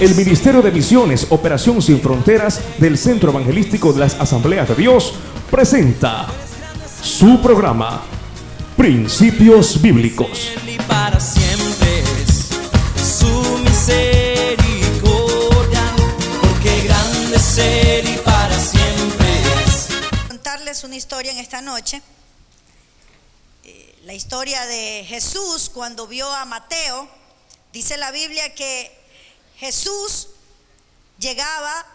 El Ministerio de Misiones, Operación Sin Fronteras del Centro Evangelístico de las Asambleas de Dios presenta su programa Principios Bíblicos. Y para siempre es su misericordia, porque grande es Él y para siempre es. Contarles una historia en esta noche. La historia de Jesús cuando vio a Mateo. Dice la Biblia que Jesús llegaba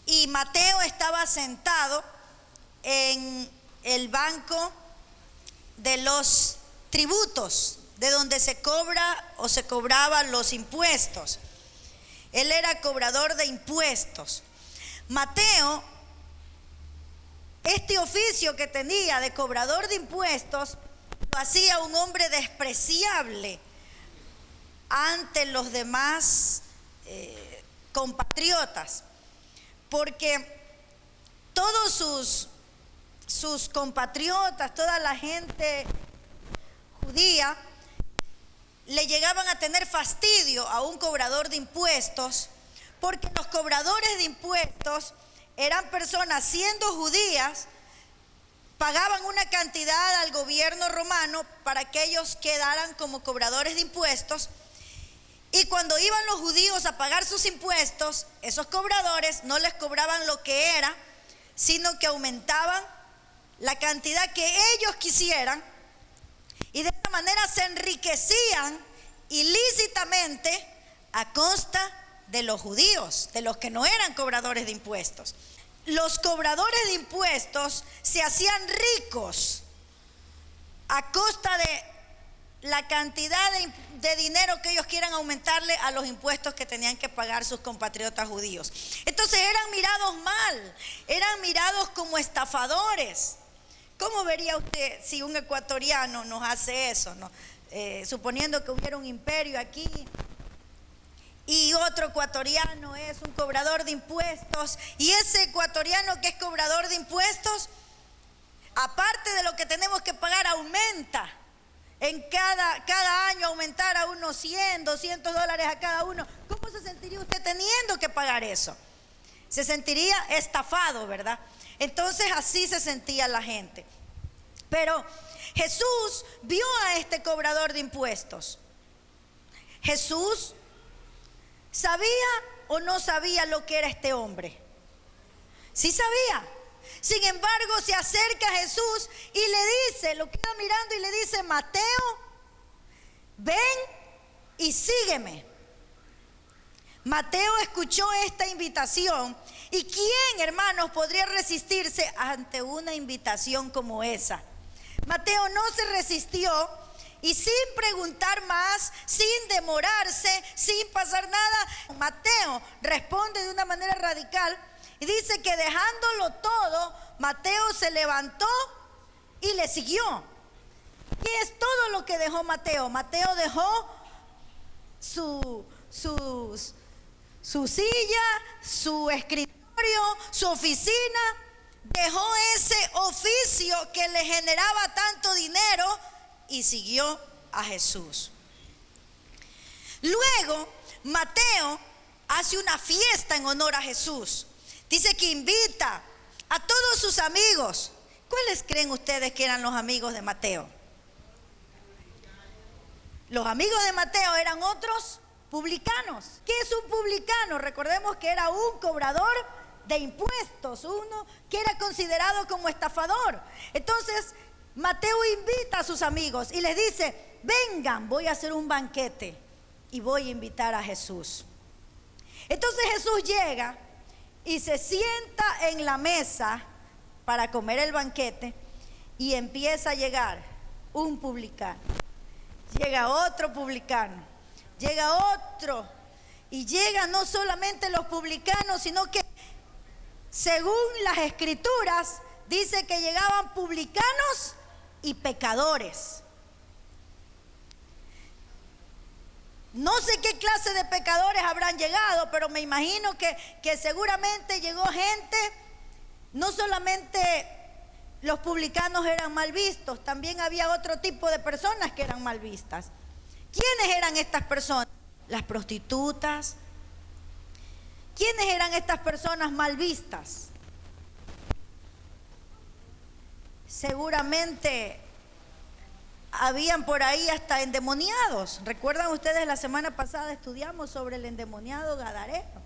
y Mateo estaba sentado en el banco de los tributos, de donde se cobra o se cobraban los impuestos. Él era cobrador de impuestos. Mateo, este oficio que tenía de cobrador de impuestos, lo hacía un hombre despreciable ante los demás compatriotas, porque todos sus compatriotas, toda la gente judía, le llegaban a tener fastidio a un cobrador de impuestos, porque los cobradores de impuestos eran personas, siendo judías, pagaban una cantidad al gobierno romano para que ellos quedaran como cobradores de impuestos. Y cuando iban los judíos a pagar sus impuestos, esos cobradores no les cobraban lo que era, sino que aumentaban la cantidad que ellos quisieran, y de esta manera se enriquecían ilícitamente a costa de los judíos, de los que no eran cobradores de impuestos. Los cobradores de impuestos se hacían ricos a costa de la cantidad de dinero que ellos quieran aumentarle a los impuestos que tenían que pagar sus compatriotas judíos. Entonces eran mirados mal, eran mirados como estafadores. ¿Cómo vería usted si un ecuatoriano nos hace eso, no? Suponiendo que hubiera un imperio aquí y otro ecuatoriano es un cobrador de impuestos, y ese ecuatoriano que es cobrador de impuestos, aparte de lo que tenemos que pagar, aumenta. En cada año aumentar a unos 100, 200 dólares a cada uno. ¿Cómo se sentiría usted teniendo que pagar eso? Se sentiría estafado, ¿verdad? Entonces así se sentía la gente. Pero Jesús vio a este cobrador de impuestos. Jesús ¿sabía o no sabía lo que era este hombre? Sí sabía. Sin embargo, se acerca a Jesús y le dice, lo queda mirando y le dice: Mateo, ven y sígueme. Mateo escuchó esta invitación, y ¿quién, hermanos, podría resistirse ante una invitación como esa? Mateo no se resistió, y sin preguntar más, sin demorarse, sin pasar nada, Mateo responde de una manera radical. Y dice que dejándolo todo, Mateo se levantó y le siguió. ¿Qué es todo lo que dejó Mateo? Mateo dejó su silla, su escritorio, su oficina. Dejó ese oficio que le generaba tanto dinero y siguió a Jesús. Luego, Mateo hace una fiesta en honor a Jesús. Dice que invita a todos sus amigos. ¿Cuáles creen ustedes que eran los amigos de Mateo? Los amigos de Mateo eran otros publicanos. ¿Qué es un publicano? Recordemos que era un cobrador de impuestos, uno que era considerado como estafador. Entonces, Mateo invita a sus amigos y les dice: vengan, voy a hacer un banquete y voy a invitar a Jesús. Entonces Jesús llega y se sienta en la mesa para comer el banquete, y empieza a llegar un publicano. Llega otro publicano, llega otro, y llegan no solamente los publicanos, sino que según las escrituras dice que llegaban publicanos y pecadores. No sé qué clase de pecadores habrán llegado, pero me imagino que seguramente llegó gente. No solamente los publicanos eran mal vistos, también había otro tipo de personas que eran mal vistas. ¿Quiénes eran estas personas? Las prostitutas, ¿Quiénes eran estas personas mal vistas? Seguramente habían por ahí hasta endemoniados. ¿Recuerdan ustedes la semana pasada estudiamos sobre el endemoniado gadareno?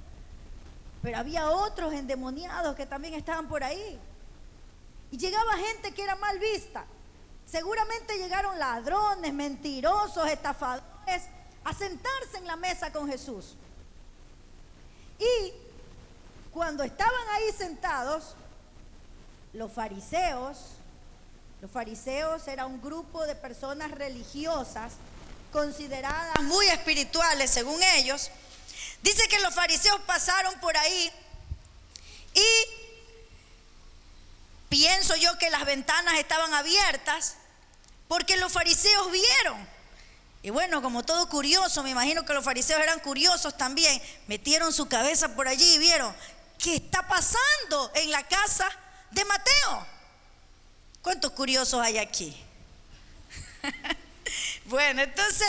Pero había otros endemoniados que también estaban por ahí. Y llegaba gente que era mal vista. Seguramente llegaron ladrones, mentirosos, estafadores a sentarse en la mesa con Jesús. Y cuando estaban ahí sentados, los fariseos era un grupo de personas religiosas consideradas muy espirituales según ellos. Dice que los fariseos pasaron por ahí y pienso yo que las ventanas estaban abiertas porque los fariseos vieron. Y bueno, como todo curioso, me imagino que los fariseos eran curiosos también, metieron su cabeza por allí y vieron qué está pasando en la casa de Mateo. ¿Cuántos curiosos hay aquí? Bueno, entonces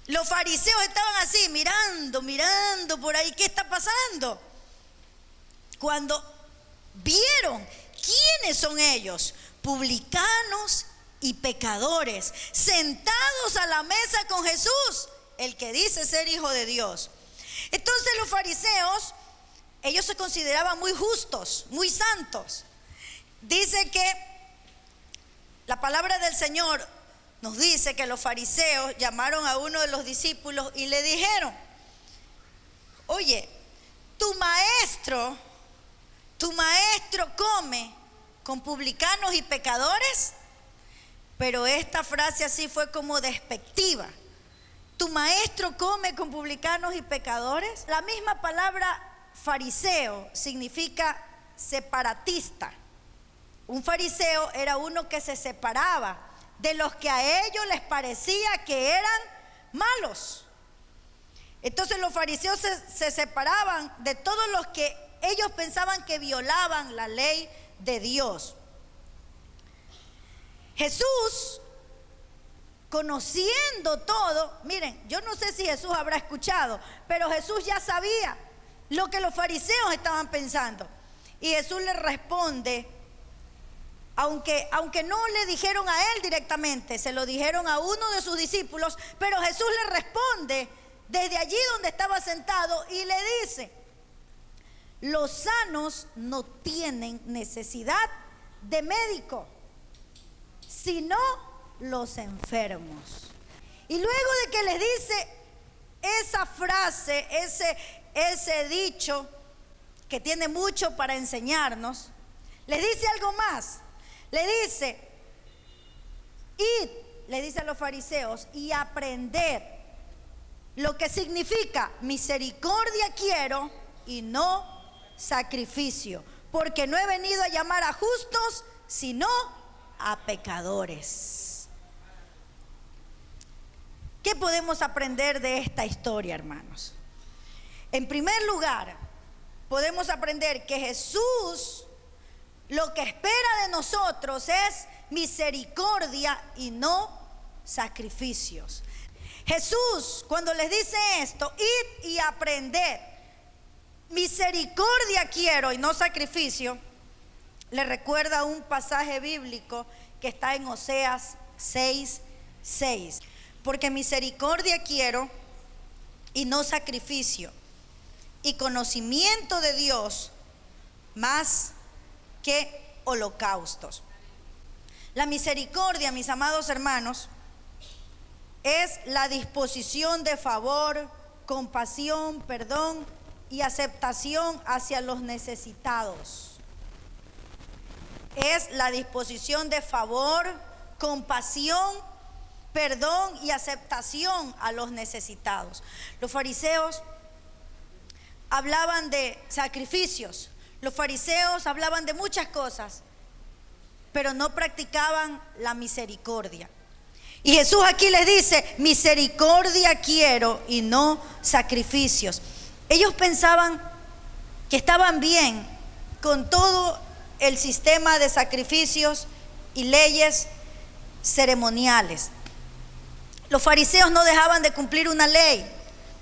los fariseos estaban así, mirando por ahí, ¿qué está pasando? Cuando vieron quiénes son ellos, publicanos y pecadores, sentados a la mesa con Jesús, el que dice ser hijo de Dios. Entonces los fariseos, ellos se consideraban muy justos, muy santos. Dice que la palabra del Señor nos dice que los fariseos llamaron a uno de los discípulos y le dijeron: oye, tu maestro come con publicanos y pecadores. Pero esta frase así fue como despectiva. ¿Tu maestro come con publicanos y pecadores? La misma palabra fariseo significa separatista. Un fariseo era uno que se separaba de los que a ellos les parecía que eran malos. Entonces los fariseos se separaban de todos los que ellos pensaban que violaban la ley de Dios. Jesús, conociendo todo, miren, yo no sé si Jesús habrá escuchado, pero Jesús ya sabía lo que los fariseos estaban pensando. Y Jesús le responde, aunque no le dijeron a él directamente, se lo dijeron a uno de sus discípulos, pero Jesús le responde desde allí donde estaba sentado y le dice: los sanos no tienen necesidad de médico, sino los enfermos. Y luego de que les dice esa frase, ese dicho que tiene mucho para enseñarnos, les dice algo más. Le dice: id, le dice a los fariseos, y aprended lo que significa misericordia quiero y no sacrificio, porque no he venido a llamar a justos, sino a pecadores. ¿Qué podemos aprender de esta historia, hermanos? En primer lugar, podemos aprender que Jesús lo que espera de nosotros es misericordia y no sacrificios. Jesús, cuando les dice esto, id y aprended, misericordia quiero y no sacrificio, le recuerda un pasaje bíblico que está en Oseas 6:6. Porque misericordia quiero y no sacrificio, y conocimiento de Dios más que holocaustos. La misericordia, mis amados hermanos, es la disposición de favor, compasión, perdón y aceptación hacia los necesitados. Es la disposición de favor, compasión, perdón y aceptación a los necesitados. Los fariseos hablaban de sacrificios, los fariseos hablaban de muchas cosas, pero no practicaban la misericordia. Y Jesús aquí les dice: misericordia quiero y no sacrificios. Ellos pensaban que estaban bien con todo el sistema de sacrificios y leyes ceremoniales. Los fariseos no dejaban de cumplir una ley,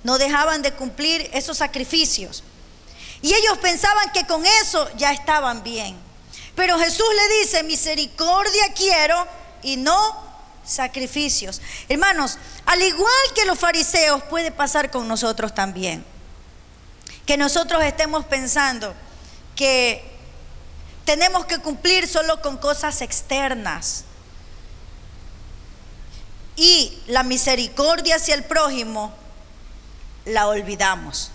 no dejaban de cumplir esos sacrificios. Y ellos pensaban que con eso ya estaban bien. Pero Jesús le dice, misericordia quiero y no sacrificios. Hermanos, al igual que los fariseos, puede pasar con nosotros también. Que nosotros estemos pensando que tenemos que cumplir solo con cosas externas. Y la misericordia hacia el prójimo la olvidamos.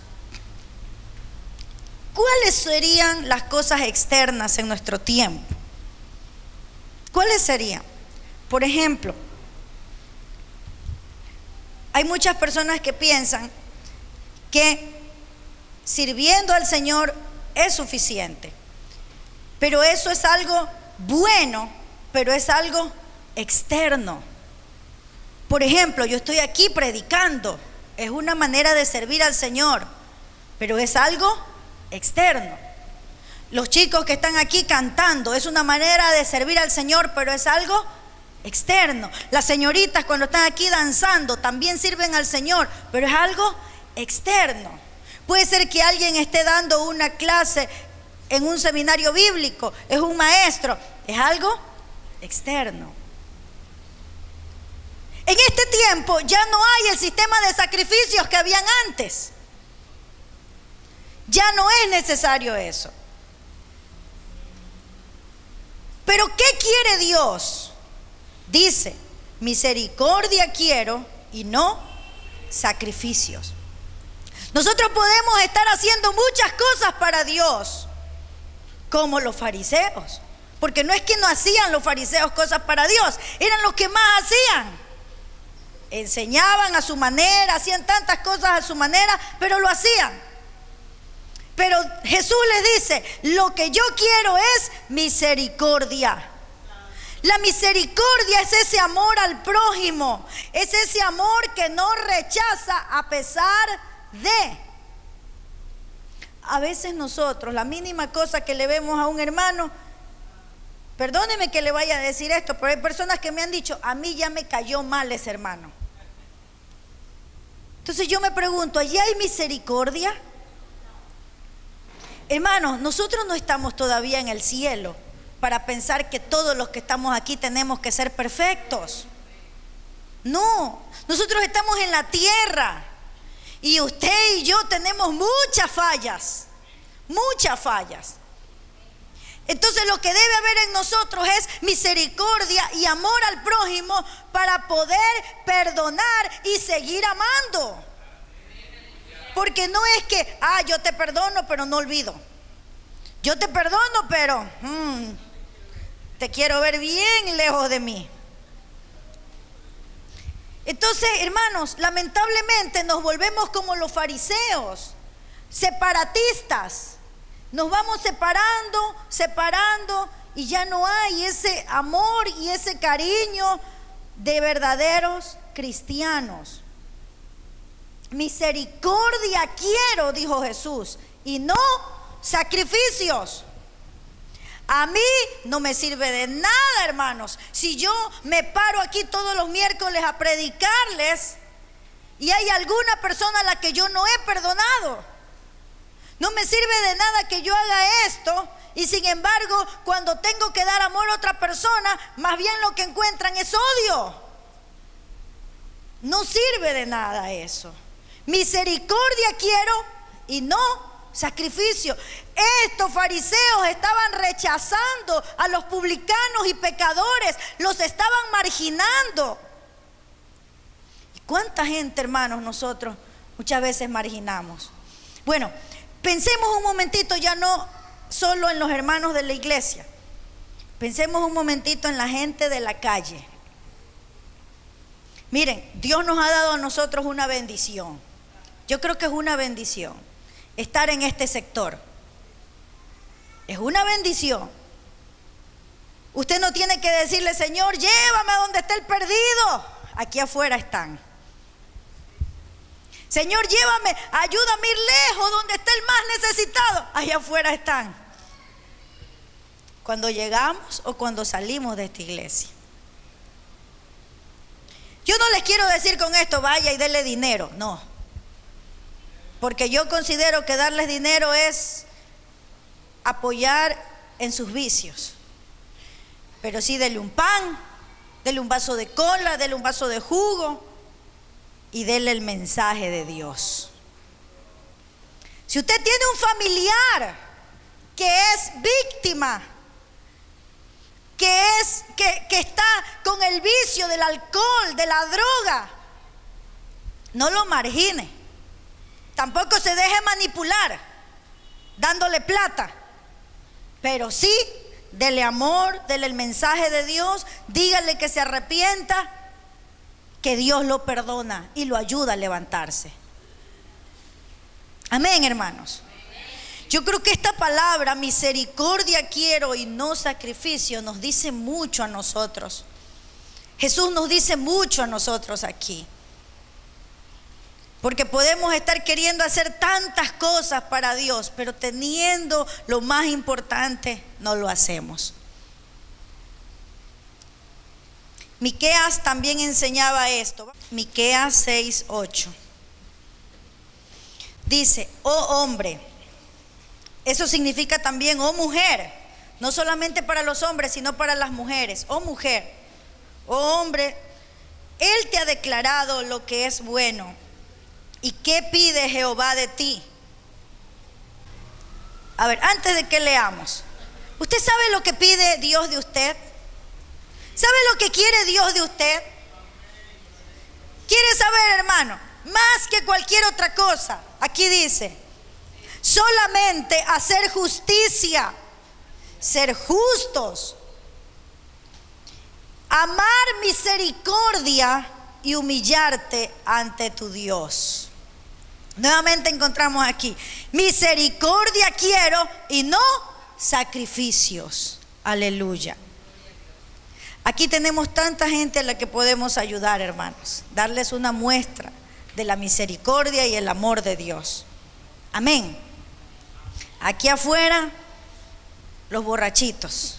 ¿Cuáles serían las cosas externas en nuestro tiempo? ¿Cuáles serían? Por ejemplo, hay muchas personas que piensan que sirviendo al Señor es suficiente. Pero eso es algo bueno, pero es algo externo. Por ejemplo, yo estoy aquí predicando, es una manera de servir al Señor, pero es algo externo. Los chicos que están aquí cantando, es una manera de servir al Señor, pero es algo externo. Las señoritas cuando están aquí danzando también sirven al Señor, pero es algo externo. Puede ser que alguien esté dando una clase en un seminario bíblico, es un maestro, es algo externo. En este tiempo ya no hay el sistema de sacrificios que habían antes. Ya no es necesario eso. Pero ¿qué quiere Dios? Dice, misericordia quiero y no sacrificios. Nosotros podemos estar haciendo muchas cosas para Dios, como los fariseos. Porque no es que no hacían los fariseos cosas para Dios, eran los que más hacían. Enseñaban a su manera, hacían tantas cosas a su manera, pero lo hacían. Pero Jesús les dice, lo que yo quiero es misericordia. La misericordia es ese amor al prójimo, es ese amor que no rechaza a pesar de. A veces nosotros, la mínima cosa que le vemos a un hermano, perdóneme que le vaya a decir esto, pero hay personas que me han dicho, a mí ya me cayó mal ese hermano. Entonces yo me pregunto, ¿allí hay misericordia? Hermanos, nosotros no estamos todavía en el cielo para pensar que todos los que estamos aquí tenemos que ser perfectos. No, nosotros estamos en la tierra y usted y yo tenemos muchas fallas, muchas fallas. Entonces lo que debe haber en nosotros es misericordia y amor al prójimo para poder perdonar y seguir amando. Porque no es que, yo te perdono pero no olvido. Yo te perdono pero te quiero ver bien lejos de mí. Entonces, hermanos, lamentablemente nos volvemos como los fariseos, separatistas. Nos vamos separando y ya no hay ese amor y ese cariño de verdaderos cristianos. Misericordia quiero, dijo Jesús, y no sacrificios. A mí no me sirve de nada, hermanos, si yo me paro aquí todos los miércoles a predicarles y hay alguna persona a la que yo no he perdonado. No me sirve de nada que yo haga esto y sin embargo cuando tengo que dar amor a otra persona, más bien lo que encuentran es odio. No sirve de nada eso. Misericordia quiero y no sacrificio. Estos fariseos estaban rechazando a los publicanos y pecadores, los estaban marginando. ¿Y cuánta gente, hermanos, nosotros muchas veces marginamos? Bueno, pensemos un momentito ya no solo en los hermanos de la iglesia. Pensemos un momentito en la gente de la calle. Miren, Dios nos ha dado a nosotros una bendición. Yo creo que es una bendición estar en este sector. Es una bendición. Usted no tiene que decirle, Señor, llévame a donde esté el perdido. Aquí afuera están. Señor, llévame, ayúdame a ir lejos donde esté el más necesitado. Allá afuera están. Cuando llegamos o cuando salimos de esta iglesia. Yo no les quiero decir con esto, vaya y dele dinero, no. porque yo considero que darles dinero es apoyar en sus vicios. Pero sí, dele un pan, dele un vaso de cola, dele un vaso de jugo y dele el mensaje de Dios. Si usted tiene un familiar que es víctima, que está con el vicio del alcohol, de la droga, no lo margine. Tampoco se deje manipular dándole plata, pero sí, dele amor, dele el mensaje de Dios, dígale que se arrepienta, que Dios lo perdona y lo ayuda a levantarse. Amén, hermanos. Yo creo que esta palabra, misericordia quiero y no sacrificio, nos dice mucho a nosotros. Jesús nos dice mucho a nosotros aquí. Porque podemos estar queriendo hacer tantas cosas para Dios, pero teniendo lo más importante, no lo hacemos. Miqueas también enseñaba esto. Miqueas 6:8. Dice, oh hombre, eso significa también, oh mujer, no solamente para los hombres, sino para las mujeres. Oh mujer, oh hombre, Él te ha declarado lo que es bueno. ¿Y qué pide Jehová de ti? A ver, antes de que leamos, ¿usted sabe lo que pide Dios de usted? ¿Sabe lo que quiere Dios de usted? ¿Quiere saber, hermano? Más que cualquier otra cosa. Aquí dice, solamente hacer justicia, ser justos, amar misericordia y humillarte ante tu Dios. Nuevamente encontramos aquí, misericordia quiero y no sacrificios. Aleluya. Aquí tenemos tanta gente a la que podemos ayudar, hermanos, darles una muestra de la misericordia y el amor de Dios. Amén. Aquí afuera, los borrachitos.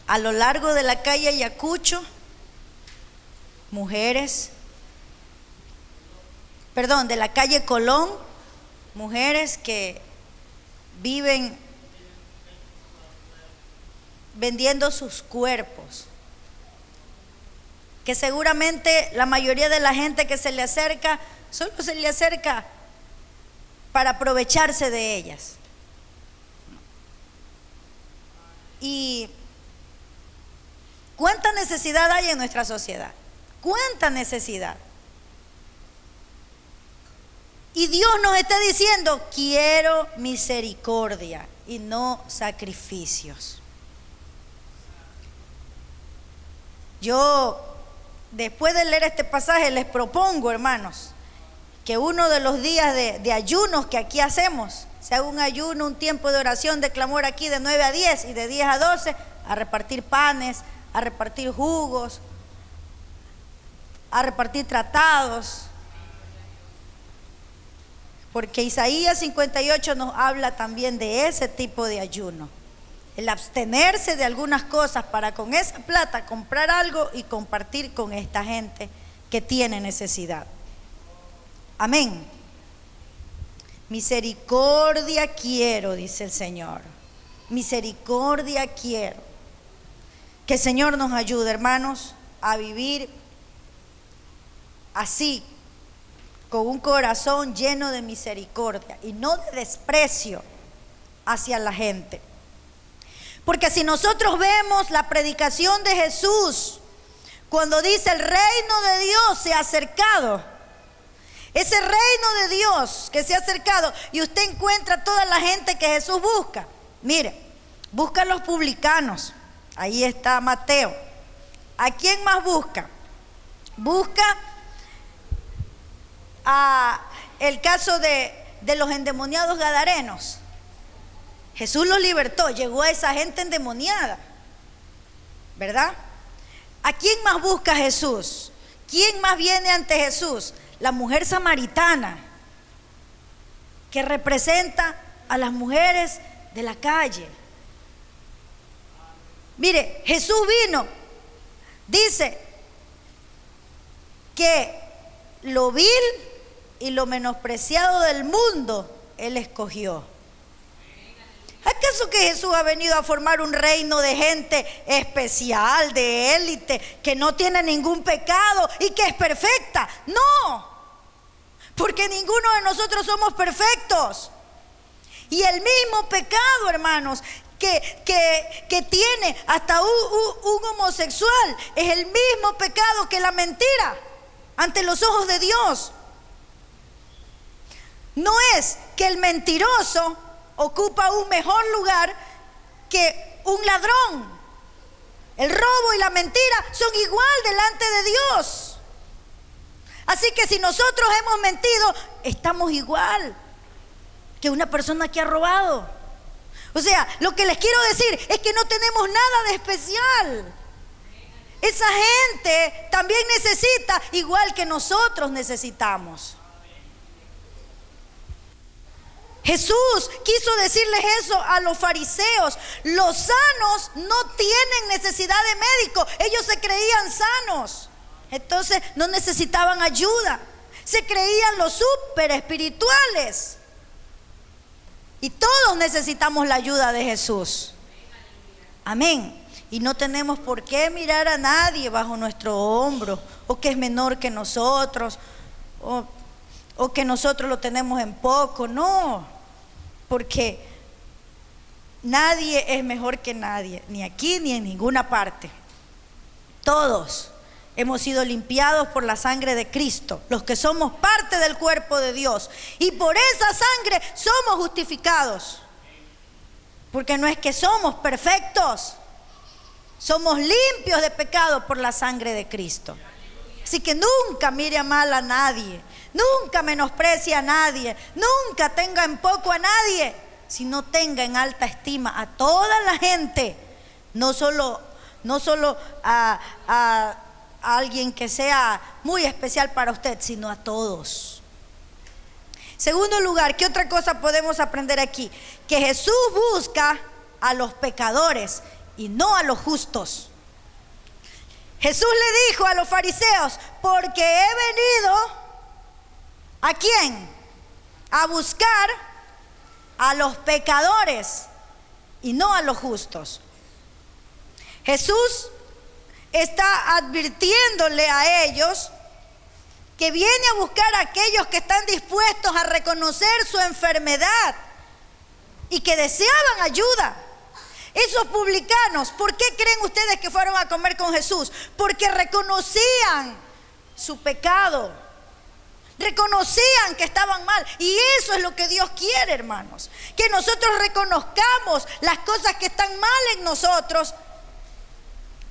A lo largo de la calle Ayacucho, mujeres, de la calle Colón, mujeres que viven vendiendo sus cuerpos, que seguramente la mayoría de la gente que se le acerca, solo se le acerca para aprovecharse de ellas. Y ¿cuánta necesidad hay en nuestra sociedad? ¿Cuánta necesidad? Y Dios nos está diciendo, quiero misericordia y no sacrificios. Yo, después de leer este pasaje, les propongo, hermanos, que uno de los días de ayunos que aquí hacemos, se haga un ayuno, un tiempo de oración, de clamor aquí de 9 a 10 y de 10 a 12, a repartir panes, a repartir jugos, a repartir tratados. Porque Isaías 58 nos habla también de ese tipo de ayuno. El abstenerse de algunas cosas para con esa plata comprar algo y compartir con esta gente que tiene necesidad. Amén. Misericordia quiero, dice el Señor. Misericordia quiero. Que el Señor nos ayude, hermanos, a vivir así, con un corazón lleno de misericordia y no de desprecio hacia la gente. Porque si nosotros vemos la predicación de Jesús, cuando dice el reino de Dios se ha acercado, ese reino de Dios que se ha acercado, y usted encuentra toda la gente que Jesús busca. Mire, busca a los publicanos, ahí está Mateo. ¿A quién más busca? Busca a el caso de los endemoniados gadarenos. Jesús los libertó, llegó a esa gente endemoniada, ¿verdad? ¿A quién más busca Jesús? ¿Quién más viene ante Jesús? La mujer samaritana, que representa a las mujeres de la calle. Mire, Jesús vino, dice que lo vil y lo menospreciado del mundo Él escogió. ¿Acaso que Jesús ha venido a formar un reino de gente especial, de élite, que no tiene ningún pecado y que es perfecta? No, porque ninguno de nosotros somos perfectos. Y el mismo pecado, hermanos, que tiene hasta un homosexual, es el mismo pecado que la mentira ante los ojos de Dios. No es que el mentiroso ocupa un mejor lugar que un ladrón. El robo y la mentira son igual delante de Dios. Así que si nosotros hemos mentido, estamos igual que una persona que ha robado. O sea, lo que les quiero decir es que no tenemos nada de especial. Esa gente también necesita, igual que nosotros necesitamos. Jesús quiso decirles eso a los fariseos. Los sanos no tienen necesidad de médico. Ellos se creían sanos. Entonces no necesitaban ayuda. Se creían los súper espirituales. Y todos necesitamos la ayuda de Jesús. Amén. Y no tenemos por qué mirar a nadie bajo nuestro hombro, o que es menor que nosotros, o que nosotros lo tenemos en poco. No, porque nadie es mejor que nadie, ni aquí ni en ninguna parte. Todos hemos sido limpiados por la sangre de Cristo, los que somos parte del cuerpo de Dios, y por esa sangre somos justificados. Porque no es que somos perfectos, somos limpios de pecado por la sangre de Cristo. Así que nunca mire a mal a nadie, nunca menosprecie a nadie, nunca tenga en poco a nadie, sino tenga en alta estima a toda la gente, no solo a alguien que sea muy especial para usted, sino a todos. Segundo lugar, ¿qué otra cosa podemos aprender aquí? Que Jesús busca a los pecadores y no a los justos. Jesús le dijo a los fariseos: porque he venido, ¿a quién? A buscar a los pecadores y no a los justos. Jesús está advirtiéndole a ellos que viene a buscar a aquellos que están dispuestos a reconocer su enfermedad y que deseaban ayuda. Esos publicanos, ¿por qué creen ustedes que fueron a comer con Jesús? Porque reconocían su pecado, reconocían que estaban mal. Y eso es lo que Dios quiere, hermanos, que nosotros reconozcamos las cosas que están mal en nosotros,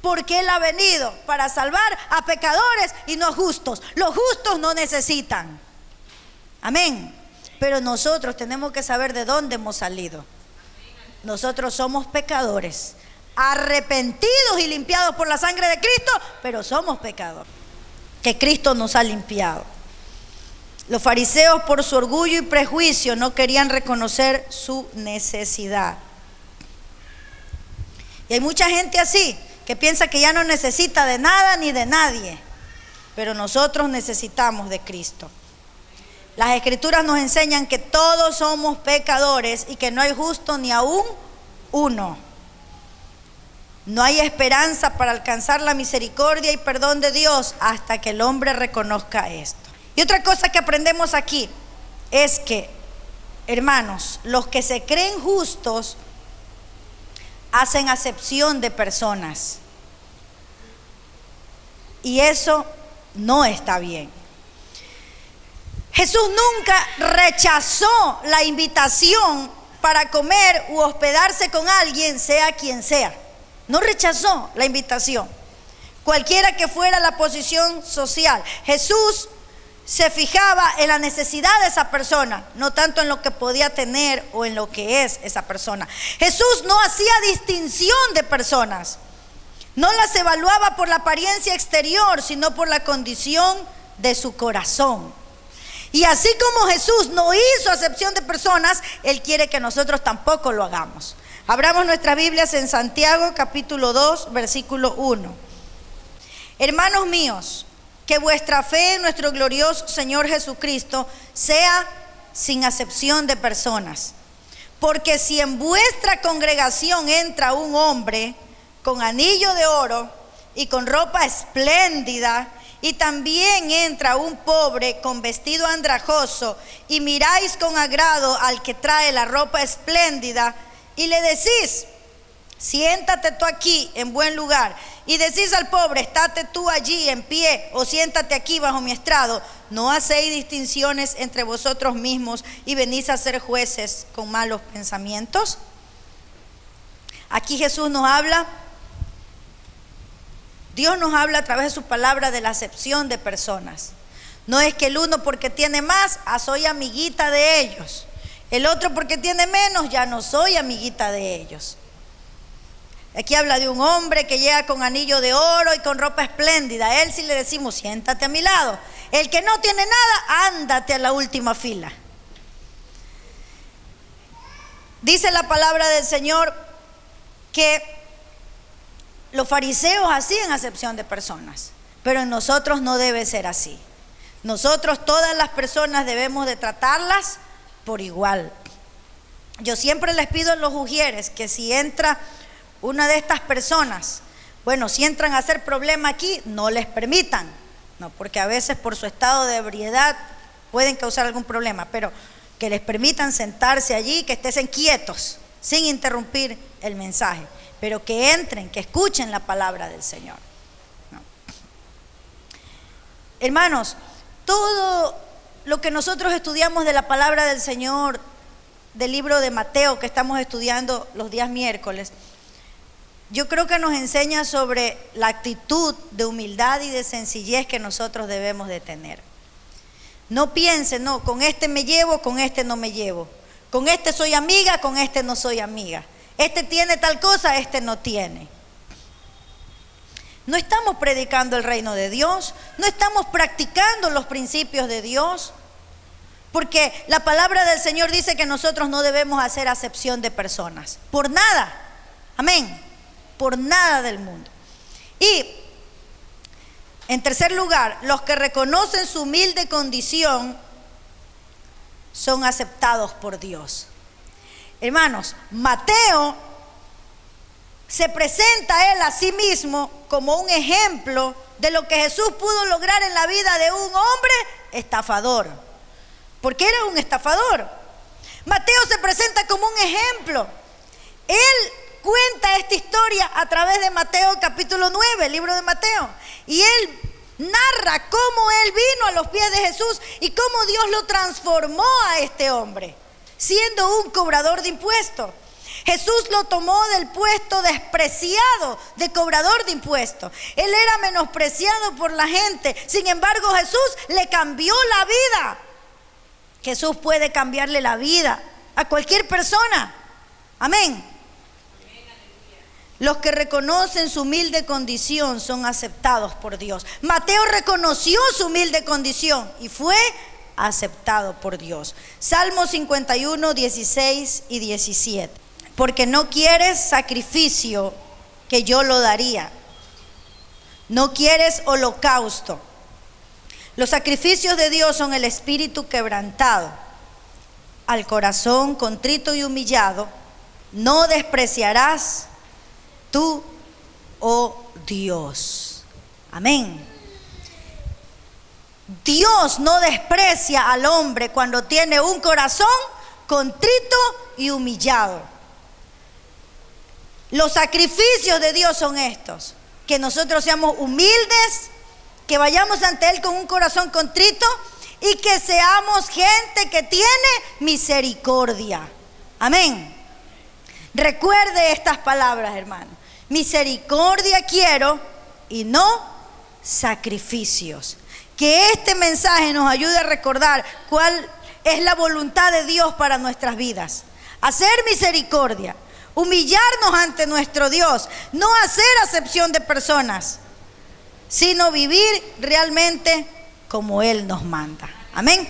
porque Él ha venido para salvar a pecadores y no justos. Los justos no necesitan. Amén. Pero nosotros tenemos que saber de dónde hemos salido. Nosotros somos pecadores, arrepentidos y limpiados por la sangre de Cristo, pero somos pecadores, que Cristo nos ha limpiado. Los fariseos, por su orgullo y prejuicio, no querían reconocer su necesidad. Y hay mucha gente así, que piensa que ya no necesita de nada ni de nadie, pero nosotros necesitamos de Cristo. Las Escrituras nos enseñan que todos somos pecadores y que no hay justo ni aún uno. No hay esperanza para alcanzar la misericordia y perdón de Dios hasta que el hombre reconozca esto. Y otra cosa que aprendemos aquí es que, hermanos, los que se creen justos hacen acepción de personas. Y eso no está bien. Jesús nunca rechazó la invitación para comer u hospedarse con alguien, sea quien sea. No rechazó la invitación, cualquiera que fuera la posición social. Jesús se fijaba en la necesidad de esa persona, no tanto en lo que podía tener o en lo que es esa persona. Jesús no hacía distinción de personas, no las evaluaba por la apariencia exterior, sino por la condición de su corazón. Y así como Jesús no hizo acepción de personas, Él quiere que nosotros tampoco lo hagamos. Abramos nuestras Biblias en Santiago capítulo 2, versículo 1. Hermanos míos, que vuestra fe en nuestro glorioso Señor Jesucristo sea sin acepción de personas. Porque si en vuestra congregación entra un hombre con anillo de oro y con ropa espléndida, y también entra un pobre con vestido andrajoso, y miráis con agrado al que trae la ropa espléndida, y le decís: siéntate tú aquí en buen lugar, y decís al pobre: estate tú allí en pie, o siéntate aquí bajo mi estrado, ¿no hacéis distinciones entre vosotros mismos y venís a ser jueces con malos pensamientos? Aquí Jesús nos habla, Dios nos habla a través de su palabra de la acepción de personas. No es que el uno porque tiene más, soy amiguita de ellos. El otro porque tiene menos, ya no soy amiguita de ellos. Aquí habla de un hombre que llega con anillo de oro y con ropa espléndida. A él sí le decimos: siéntate a mi lado. El que no tiene nada, ándate a la última fila. Dice la palabra del Señor que los fariseos hacían acepción de personas, pero en nosotros no debe ser así. Nosotros, todas las personas, debemos de tratarlas por igual. Yo siempre les pido a los ujieres que si entra una de estas personas, bueno, si entran a hacer problema aquí, no les permitan, no, porque a veces por su estado de ebriedad pueden causar algún problema, pero que les permitan sentarse allí, que estén quietos, sin interrumpir el mensaje, pero que entren, que escuchen la palabra del Señor, ¿no? Hermanos, todo lo que nosotros estudiamos de la palabra del Señor, del libro de Mateo que estamos estudiando los días miércoles, yo creo que nos enseña sobre la actitud de humildad y de sencillez que nosotros debemos de tener. No piensen, no, con este me llevo, con este no me llevo. Con este soy amiga, con este no soy amiga. Este tiene tal cosa, este no tiene. No estamos predicando el reino de Dios, no estamos practicando los principios de Dios, porque la palabra del Señor dice que nosotros no debemos hacer acepción de personas, por nada, amén, por nada del mundo. Y en tercer lugar, los que reconocen su humilde condición son aceptados por Dios. Hermanos, Mateo se presenta él a sí mismo como un ejemplo de lo que Jesús pudo lograr en la vida de un hombre estafador, porque era un estafador. Mateo se presenta como un ejemplo. Él cuenta esta historia a través de Mateo capítulo 9, el libro de Mateo, y él narra cómo él vino a los pies de Jesús y cómo Dios lo transformó a este hombre, siendo un cobrador de impuestos. Jesús lo tomó del puesto despreciado de cobrador de impuestos. Él era menospreciado por la gente. Sin embargo, Jesús le cambió la vida. Jesús puede cambiarle la vida a cualquier persona. Amén. Los que reconocen su humilde condición son aceptados por Dios. Mateo reconoció su humilde condición y fue aceptado por Dios. Salmo 51, 16 y 17. Porque no quieres sacrificio, que yo lo daría. No quieres holocausto. Los sacrificios de Dios son el espíritu quebrantado. Al corazón contrito y humillado, no despreciarás tú, oh Dios. Amén. Dios no desprecia al hombre cuando tiene un corazón contrito y humillado. Los sacrificios de Dios son estos: que nosotros seamos humildes, que vayamos ante Él con un corazón contrito y que seamos gente que tiene misericordia. Amén. Recuerde estas palabras, hermano. Misericordia quiero y no sacrificios. Que este mensaje nos ayude a recordar cuál es la voluntad de Dios para nuestras vidas. Hacer misericordia, humillarnos ante nuestro Dios, no hacer acepción de personas, sino vivir realmente como Él nos manda. Amén.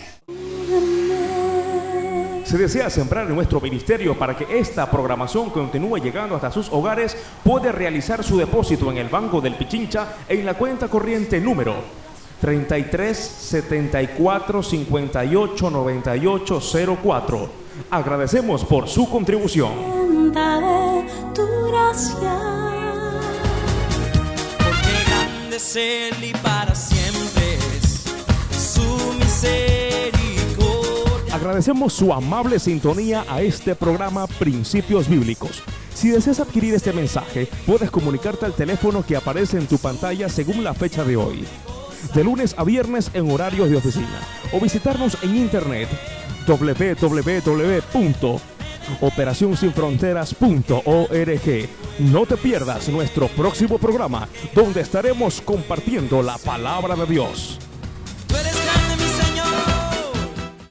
Si desea sembrar en nuestro ministerio para que esta programación continúe llegando hasta sus hogares, puede realizar su depósito en el Banco del Pichincha en la cuenta corriente número 33 74 58 98 04. Agradecemos por su contribución. Daré tu gracia, porque grande es Él y para siempre es su misericordia. Agradecemos su amable sintonía a este programa Principios Bíblicos. Si deseas adquirir este mensaje, puedes comunicarte al teléfono que aparece en tu pantalla según la fecha de hoy, de lunes a viernes en horarios de oficina, o visitarnos en internet www.operacionsinfronteras.org. No te pierdas nuestro próximo programa, donde estaremos compartiendo la palabra de Dios.